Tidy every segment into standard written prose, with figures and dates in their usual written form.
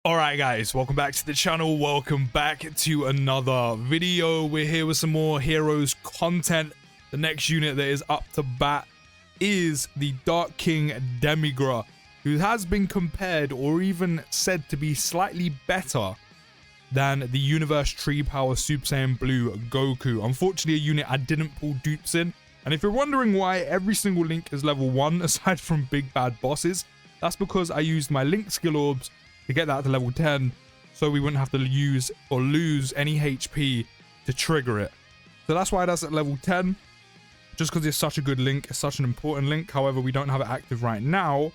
Alright guys, welcome back to the channel, welcome back to another video. We're here with some more Heroes content. The next unit that is up to bat is the Dark King Demigra, who has been compared or even said to be slightly better than the Universe Tree Power Super Saiyan Blue Goku. Unfortunately, a unit I didn't pull dupes in, and if you're wondering why every single link is level 1 aside from big bad bosses, that's because I used my link skill orbs to get that to level 10, so we wouldn't have to use or lose any HP to trigger it. So that's why that's at level 10, just because it's such a good link, it's such an important link. However, we don't have it active right now.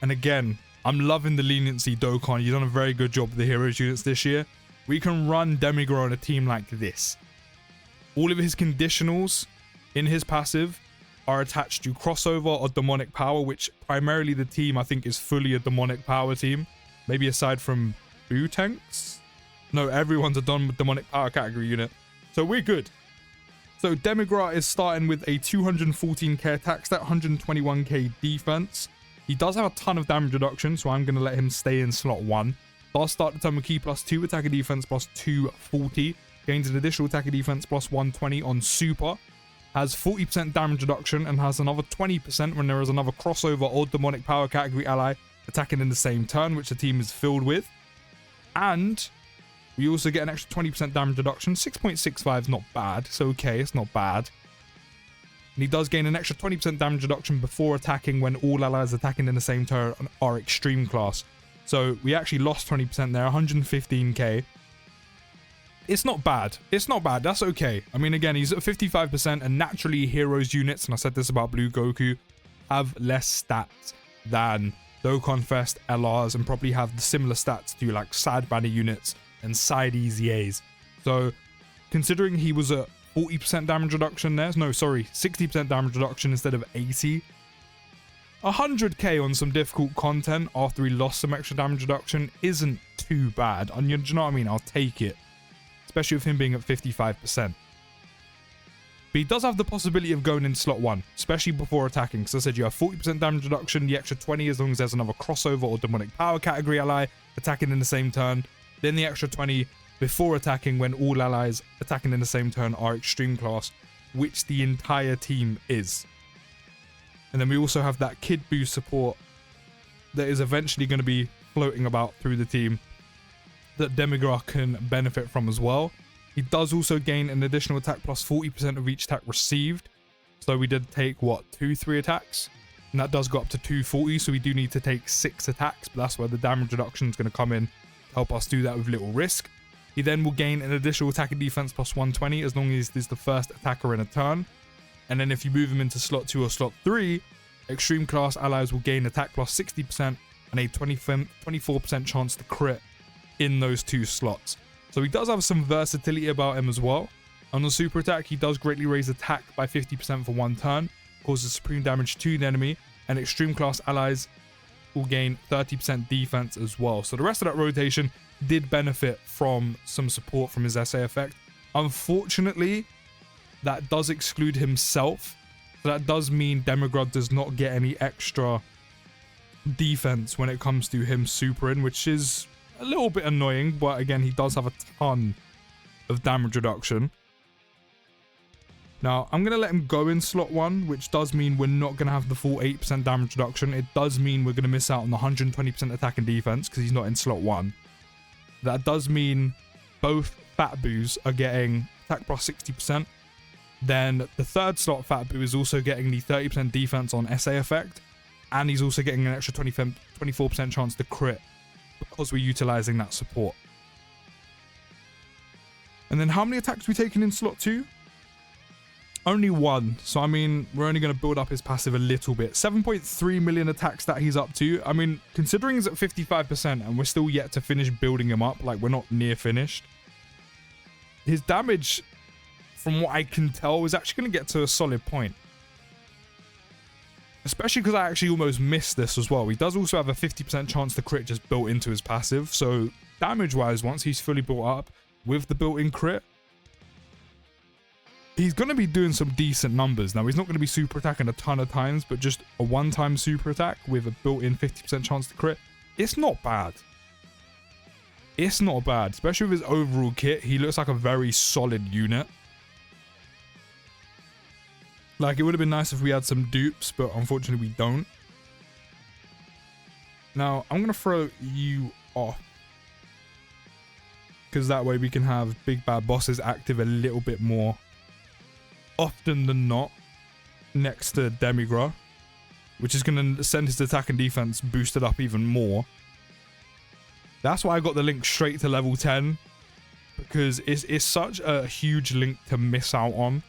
And again, I'm loving the leniency, Dokkan. You've done a very good job with the Heroes units this year. We can run Demigra on a team like this. All of his conditionals in his passive are attached to crossover or demonic power, which primarily the team I think is fully a demonic power team, maybe aside from Boo tanks. No, everyone's a demonic power category unit, so we're good. So Demigra is starting with a 214k attack stat, 121k defense. He does have a ton of damage reduction, so I'm going to let him stay in slot 1. Does start the turn with key +2, attack and defense +240, gains an additional attack and defense +120 on super. Has 40% damage reduction and has another 20% when there is another crossover or demonic power category ally attacking in the same turn, which the team is filled with. And we also get an extra 20% damage reduction. 6.65 is not bad. It's okay, it's not bad. And he does gain an extra 20% damage reduction before attacking when all allies attacking in the same turn are extreme class. So we actually lost 20% there, 115k. It's not bad. It's not bad. That's okay. I mean, again, he's at 55%, and naturally Heroes units, and I said this about Blue Goku, have less stats than Dokkan Fest LRs and probably have the similar stats to like side banner units and side EZAs. So considering he was at 40% damage reduction there, no, sorry, 60% damage reduction instead of 80, 100k on some difficult content after he lost some extra damage reduction isn't too bad. And you know what I mean? I'll take it. Especially with him being at 55%. But he does have the possibility of going in slot 1, especially before attacking. Because I said you have 40% damage reduction, the extra 20 as long as there's another crossover or demonic power category ally attacking in the same turn. Then the extra 20 before attacking when all allies attacking in the same turn are extreme class, which the entire team is. And then we also have that Kid Boo support that is eventually going to be floating about through the team, that Demigra can benefit from as well. He does also gain an additional attack plus 40% of each attack received. So we did take, what, 3 attacks? And that does go up to 240, so we do need to take 6 attacks, but that's where the damage reduction is going to come in to help us do that with little risk. He then will gain an additional attack and defense plus 120 as long as he's the first attacker in a turn. And then if you move him into slot 2 or slot 3, extreme class allies will gain attack plus 60% and a 24% chance to crit in those 2 slots. So he does have some versatility about him as well. On the super attack, he does greatly raise attack by 50% for 1 turn, causes supreme damage to the enemy, and extreme class allies will gain 30% defense as well. So the rest of that rotation did benefit from some support from his SA effect. Unfortunately, that does exclude himself. So that does mean Demigra does not get any extra defense when it comes to him supering, which is a little bit annoying, but again, he does have a ton of damage reduction. Now, I'm going to let him go in slot 1, which does mean we're not going to have the full 8% damage reduction. It does mean we're going to miss out on the 120% attack and defense because he's not in slot 1. That does mean both Fat Boos are getting attack plus 60%. Then the third slot Fat Boo is also getting the 30% defense on SA effect, and he's also getting an extra 24% chance to crit, because we're utilizing that support. And then how many attacks are we taking in slot 2? Only 1. So I mean, we're only going to build up his passive a little bit. 7.3 million attacks that he's up to. I mean, considering he's at 55% and we're still yet to finish building him up, like we're not near finished, his damage, from what I can tell, is actually going to get to a solid point. Especially because I actually almost missed this as well. He does also have a 50% chance to crit just built into his passive. So damage-wise, once he's fully built up with the built-in crit, he's going to be doing some decent numbers. Now, he's not going to be super attacking a ton of times, but just a one-time super attack with a built-in 50% chance to crit, it's not bad. it's not bad, especially with his overall kit. He looks like a very solid unit. Like, it would have been nice if we had some dupes, but unfortunately we don't. Now, I'm going to throw you off, because that way we can have big bad bosses active a little bit more often than not next to Demigra, which is going to send his attack and defense boosted up even more. That's why I got the link straight to level 10, because it's such a huge link to miss out on.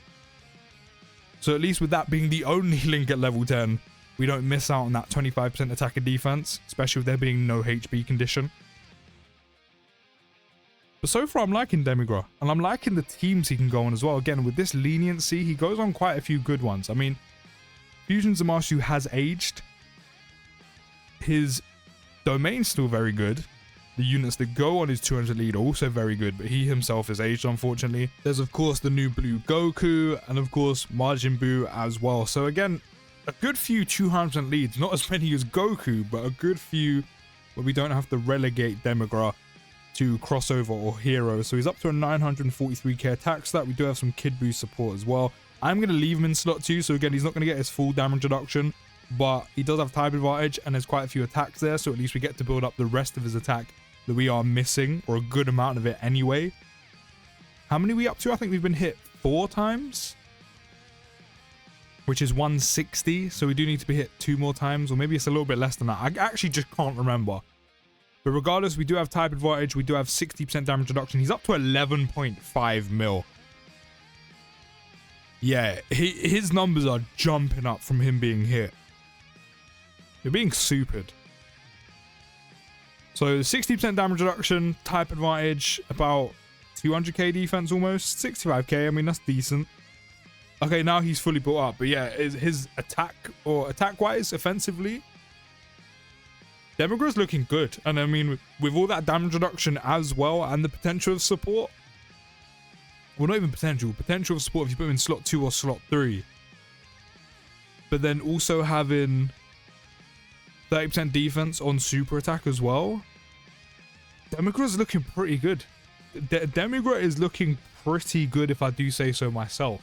So at least with that being the only link at level 10, we don't miss out on that 25% attack and defense, especially with there being no HB condition. But so far I'm liking Demigra, and I'm liking the teams he can go on as well. Again, with this leniency, he goes on quite a few good ones. I mean, Fusion Zamasu has aged. His domain's still very good. The units that go on his 200 lead are also very good, but he himself is aged, unfortunately. There's, of course, the new blue GOKU, and, of course, Majin Buu as well. So, again, a good few 200% leads. Not as many as Goku, but a good few where we don't have to relegate Demigra to crossover or hero. So he's up to a 943k attack stat. We do have some Kid Buu support as well. I'm going to leave him in slot 2. So, again, he's not going to get his full damage reduction, but he does have type advantage, and there's quite a few attacks there. So, at least we get to build up the rest of his attack that we are missing, or a good amount of it anyway. How many are we up to? I think we've been hit 4 times, which is 160. So we do need to be hit 2 more times, or maybe it's a little bit less than that. I actually just can't remember. But regardless, we do have type advantage. We do have 60% damage reduction. He's up to 11.5 mil. Yeah, his numbers are jumping up from him being hit. They're being supered. So 60% damage reduction, type advantage, about 200k defense almost, 65k. I mean, that's decent. Okay, now he's fully built up. But yeah, his attack, or attack-wise, offensively, Demigra's looking good. And I mean, with all that damage reduction as well, and the potential of support. Well, not even potential of support if you put him in slot 2 or slot 3. But then also having 30% defense on super attack as well. Demigra's looking pretty good. Demigra is looking pretty good, if I do say so myself.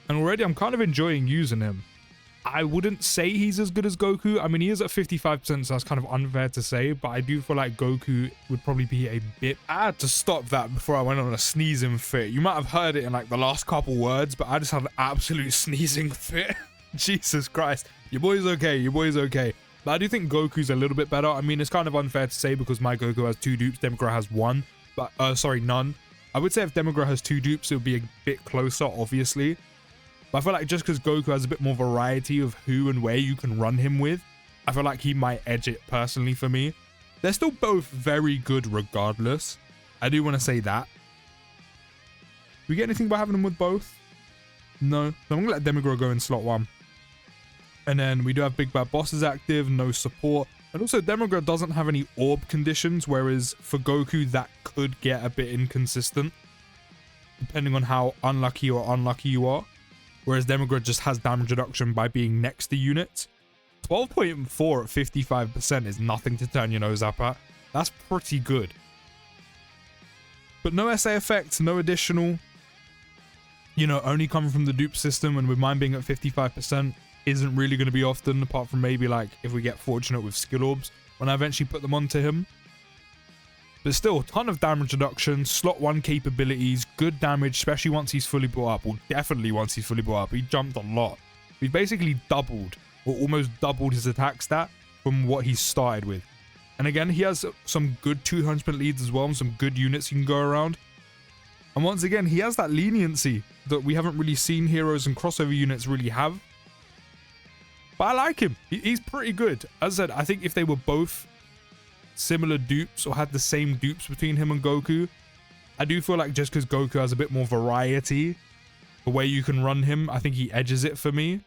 And already I'm kind of enjoying using him. I wouldn't say he's as good as Goku. I mean, he is at 55%, so that's kind of unfair to say. But I do feel like Goku would probably be a bit... I had to stop that before I went on a sneezing fit. You might have heard it in like the last couple words, but I just had an absolute sneezing fit. Jesus Christ. Your boy's okay. Your boy's okay. But I do think Goku's a little bit better. I mean, it's kind of unfair to say because my Goku has 2 dupes, Demigra has 1. But, sorry, none. I would say if Demigra has 2 dupes, it would be a bit closer, obviously. But I feel like just because Goku has a bit more variety of who and where you can run him with, I feel like he might edge it personally for me. They're still both very good regardless. I do want to say that. Do we get anything by having them with both? No. So I'm going to let Demigra go in slot 1. And then we do have Big Bad Bosses active, no support. And also Demigra doesn't have any orb conditions, whereas for Goku that could get a bit inconsistent, depending on how unlucky or unlucky you are. Whereas Demigra just has damage reduction by being next to units. 12.4 at 55% is nothing to turn your nose up at. That's pretty good. But no SA effects, no additional. You know, only coming from the dupe system, and with mine being at 55%, isn't really going to be often, apart from maybe like if we get fortunate with skill orbs when I eventually put them onto him. But still, a ton of damage reduction, slot 1 capabilities, good damage, especially once he's fully built up. Well, definitely once he's fully built up. He jumped a lot. We've basically doubled, or almost doubled his attack stat from what he started with. And again, he has some good 200% leads as well, and some good units he can go around. And once again, he has that leniency that we haven't really seen heroes and crossover units really have. But I like him. He's pretty good. As I said, I think if they were both similar dupes or had the same dupes between him and Goku, I do feel like just because Goku has a bit more variety, the way you can run him, I think he edges it for me.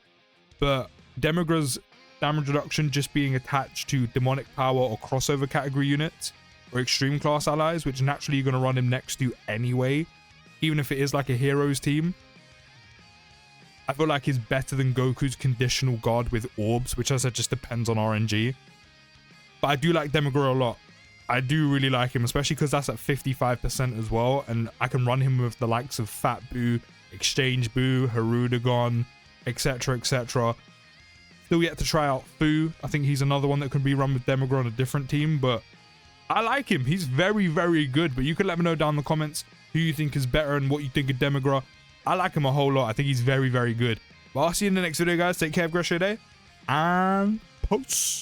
But Demigra's damage reduction just being attached to demonic power or crossover category units or extreme class allies, which naturally you're going to run him next to anyway, even if it is like a heroes team, I feel like he's better than Goku's conditional guard with orbs, which as I said just depends on RNG. But I do like Demigra a lot. I do really like him, especially because that's at 55% as well. And I can run him with the likes of Fat Boo, Exchange Boo, Harudagon, etc, etc. Still yet to try out Fu. I think he's another one that could be run with Demigra on a different team, but I like him. He's very, very good. But you can let me know down in the comments who you think is better and what you think of Demigra. I like him a whole lot. I think he's very, very good. But I'll see you in the next video, guys. Take care, have a great day, and peace.